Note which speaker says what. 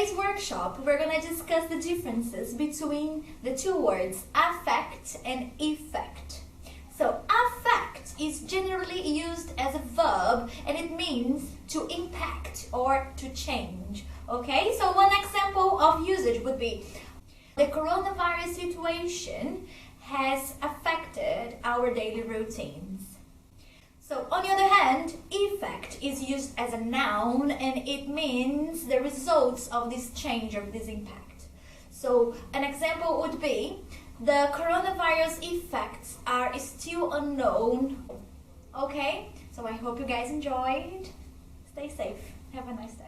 Speaker 1: today's workshop, we're gonna discuss the differences between the two words affect and effect. So affect is generally used as a verb and it means to impact or to change. Okay, so one example of usage would be the coronavirus situation has affected our daily routines. So on the other hand, effect is used as a noun and it means the results of this change, of this impact. So an example would be, the coronavirus effects are still unknown. Okay, so I hope you guys enjoyed. Stay safe. Have a nice day.